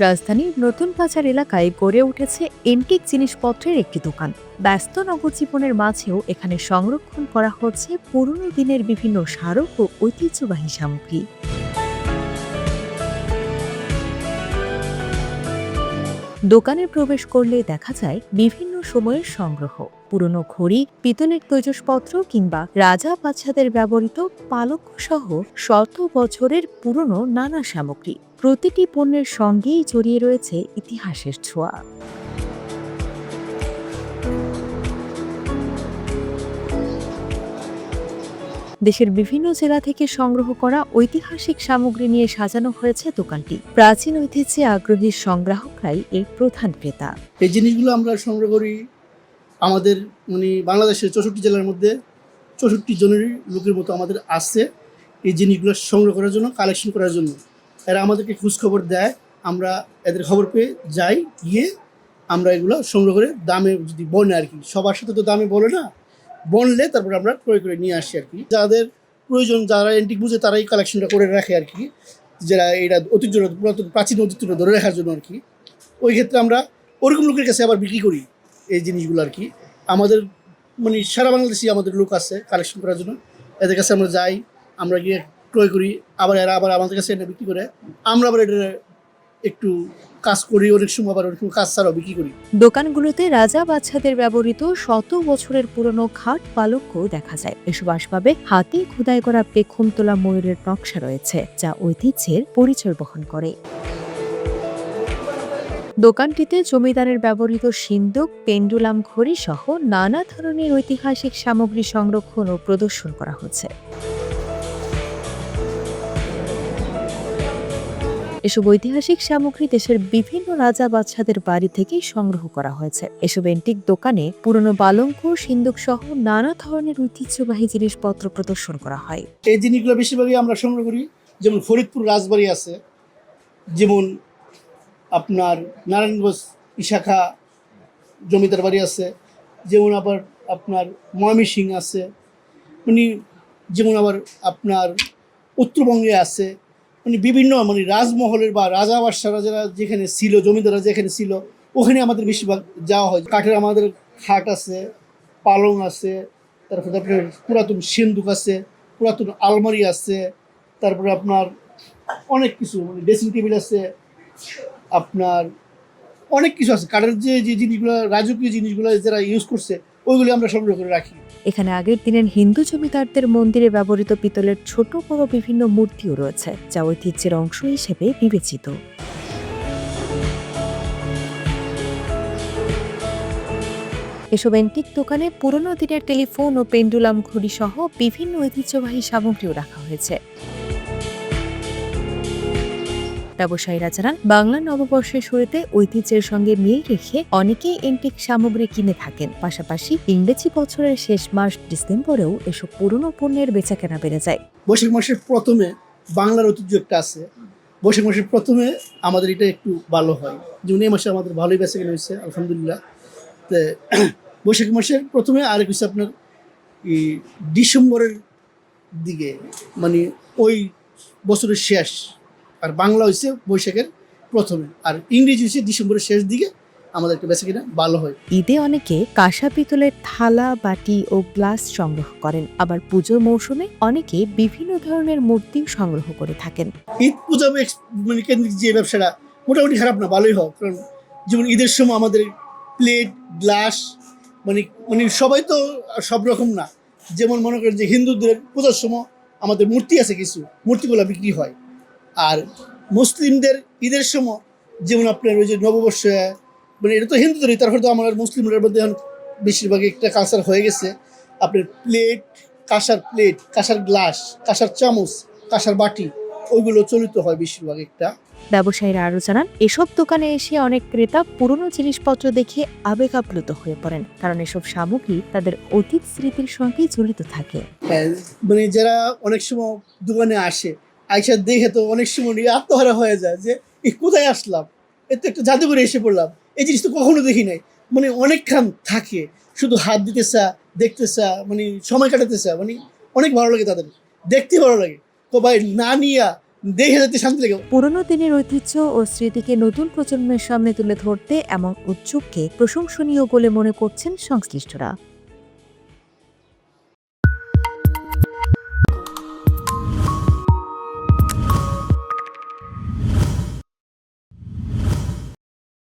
রাজধানীর নতুন বাজার এলাকায় গড়ে উঠেছে এন্টিক জিনিসপত্রের একটি দোকান। ব্যস্ত নগর জীবনের মাঝেও এখানে সংরক্ষণ করা হচ্ছে পুরনো দিনের বিভিন্ন স্মারক ও ঐতিহ্যবাহী সামগ্রী। দোকানে প্রবেশ করলে দেখা যায় বিভিন্ন সময়ের সংগ্রহ, পুরনো ঘড়ি, পিতলের তৈজসপত্র কিংবা রাজা বাদশাদের ব্যবহৃত পালক সহ শত বছরের পুরনো নানা সামগ্রী। প্রতিটি পণ্যের সঙ্গেই জড়িয়ে রয়েছে ইতিহাসের ছোঁয়া। দেশের বিভিন্ন জেলা থেকে সংগ্রহ করা ঐতিহাসিক সামগ্রী নিয়ে সাজানো হয়েছে দোকানটি। প্রাচীন ঐতিহ্যে আগ্রহী সংগ্রাহকরাই এর প্রধান ক্রেতা। এই জিনিসগুলো আমরা সংগ্রহ করি আমাদের বাংলাদেশের 64 জেলার মধ্যে 64 জনের লোকের মতো আমাদের আছে এই জিনিসগুলো সংগ্রহ করার জন্য, কালেকশন করার জন্য। এরা আমাদেরকে খোঁজখবর দেয়, আমরা এদের খবর পেয়ে যাই, গিয়ে আমরা এগুলো সংগ্রহ করে দামে যদি বনে আর কি, সবার সাথে তো দামে বলে না, বনলে তারপরে আমরা ক্রয় করে নিয়ে আসি আর কি। যাদের প্রয়োজন, যারা অ্যান্টিক বুঝে তারাই কালেকশনটা করে রাখে আর কি, যারা এটা ঐতিহ্য পুরাতন প্রাচীন ঐতিহ্যটা ধরে রাখার জন্য আর কি। ওই ক্ষেত্রে আমরা ওরকম লোকের কাছে আবার বিক্রি করি এই জিনিসগুলো আর কি। আমাদের সারা বাংলাদেশে আমাদের লোক আছে কালেকশন করার জন্য, এদের কাছে আমরা যাই, আমরা গিয়ে ক্রয় করি, আবার এরা আবার আমাদের কাছে এটা বিক্রি করে। আমরা আবার এটা একটু কাজ করি, অনেক সময় আবার অনেক কাজ ছাড়াও বিক্রি করি। দোকানগুলোতে রাজা বাদশাদের ব্যবহৃত শত বছরের পুরনো খাট পালকও দেখা যায়। এসব আসবাবে হাতে খোদাই করা পেখম তোলা ময়ূরের নকশা রয়েছে, যা ঐতিহ্যের পরিচয় বহন করে। দোকানটিতে জমিদারের ব্যবহৃত সিন্দুক, পেন্ডুলাম ঘড়ি সহ নানা ধরনের ঐতিহাসিক সামগ্রী সংরক্ষণ ও প্রদর্শন করা হচ্ছে। এসব ঐতিহাসিক সামগ্রী দেশের বিভিন্ন রাজা বাদশাদের বাড়ি থেকেই সংগ্রহ করা হয়েছে। এসব এন্টিক দোকানে পুরনো পালঙ্ক, সিন্দুক সহ নানা ধরনের ঐতিহ্যবাহী জিনিসপত্র প্রদর্শন করা হয়। এই জিনিসগুলো বেশিরভাগই আমরা সংগ্রহ করি। যেমন ফরিদপুর রাজবাড়ি আছে, যেমন আপনার নারায়ণগঞ্জ ইশাখা জমিদার বাড়ি আছে, যেমন আবার আপনার ময়মনসিং আছে, যেমন আবার আপনার উত্তরবঙ্গে আছে। বিভিন্ন রাজমহলের বা রাজা বাদশারা যারা যেখানে ছিল, জমিদাররা যেখানে ছিল, ওখানে আমাদের বেশিরভাগ যাওয়া হয়। কাঠের আমাদের খাট আছে, পালং আছে, তারপরে আপনার পুরাতন সিন্দুক আছে, পুরাতন আলমারি আছে, তারপরে আপনার অনেক কিছু ড্রেসিং টেবিল আছে, আপনার অনেক কিছু আছে। কাঠের যে যে জিনিসগুলো, রাজকীয় জিনিসগুলো যারা ইউজ করছে, ওইগুলি আমরা সংগ্রহ করে রাখি। এখানে আগের দিনের হিন্দু জমিদারদের মন্দিরে ব্যবহৃত পিতলের ছোট বড় বিভিন্ন মূর্তিও রয়েছে, যা ঐতিহ্যের অংশ হিসেবে বিবেচিত। এসব এন্টিক দোকানে পুরনো দিনের টেলিফোন ও পেন্ডুলাম ঘড়ি সহ বিভিন্ন ঐতিহ্যবাহী সামগ্রীও রাখা হয়েছে। ব্যবসায়ীরা জানান, বাংলা নববর্ষের শুরুতে ঐতিহ্যের সঙ্গে মিল রেখে অনেকেই এন্টিক সামগ্রী কিনে থাকেন। পাশাপাশি ইংরেজি বছরের শেষ মাস ডিসেম্বরেও এসব পুরনো পণ্যের বেচাকেনা বেড়ে যায়। বৈশাখ মাসের প্রথমে বাংলার ঐতিহ্য একটা আছে, বৈশাখ মাসের প্রথমে আমাদের এটা একটু ভালো হয়। যেমন এই মাসে আমাদের ভালোই বেচাকেনা হয়েছে আলহামদুলিল্লাহ। তো বৈশাখ মাসের প্রথমে আর কিছু আপনার এই ডিসেম্বরের দিকে, ওই বছরের শেষ। আর বাংলা হয়েছে বৈশাখের প্রথমে, আর ইংরেজি হচ্ছে ডিসেম্বরের শেষ দিকে আমাদের একটা বেচাকেনা ভালো হয়। ঈদে অনেকে কাঁসা পিতলের থালা, বাটি ও গ্লাস সংগ্রহ করেন। আবার পুজোর মৌসুমে অনেকে বিভিন্ন ধরনের মূর্তিও সংগ্রহ করে থাকেন। ঈদ পূজা কেন্দ্রিক যে ব্যবসাটা মোটামুটি খারাপ না, ভালোই হয়। কারণ যেমন ঈদের সময় আমাদের প্লেট, গ্লাস, সবাই তো সব রকম না। যেমন মনে করেন যে হিন্দুদের পূজার সময় আমাদের মূর্তি আছে, কিছু মূর্তিগুলো বিক্রি হয়। আর মুসলিমদের ঈদের সময় যেমন আপনার ওই যে নববর্ষ, এটা তো হিন্দুদেরই, তারপরে তো আমার মুসলিমদের মধ্যে এখন বেশিরভাগ একটা কালচার হয়ে গেছে। আপনার প্লেট, কাঁসার প্লেট, কাঁসার গ্লাস, কাঁসার চামচ, কাঁসার বাটি, ওইগুলো চলিত হয় বেশিরভাগ একটা। ব্যবসায়ীরা আরো জানান, এসব দোকানে এসে অনেক ক্রেতা পুরনো জিনিসপত্র দেখে আবেগ আপ্লুত হয়ে পড়েন, কারণ এসব সামগ্রী তাদের অতীত স্মৃতির সঙ্গে জড়িত থাকে। হ্যাঁ, যারা অনেক সময় দোকানে আসে, আইসা দেখে তো অনেক সময় আত্মহারা হয়ে যায় যে কোথায় আসলাম, এতে একটা জাদুঘরে এসে পড়লাম, এই জিনিস তো কখনো দেখি নাই। অনেকক্ষণ থাকে, শুধু হাত দিতে চা, দেখতে চা, সময় কাটাতে চা, অনেক ভালো লাগে তাদের, দেখতে ভালো লাগে। তো ভাই না নিয়া দেখে যেতে শান্তি লাগে। পুরনো দিনের ঐতিহ্য ও স্মৃতিকে নতুন প্রজন্মের সামনে তুলে ধরতে এমন উদ্যোগকে প্রশংসনীয় বলে মনে করছেন সংশ্লিষ্টরা।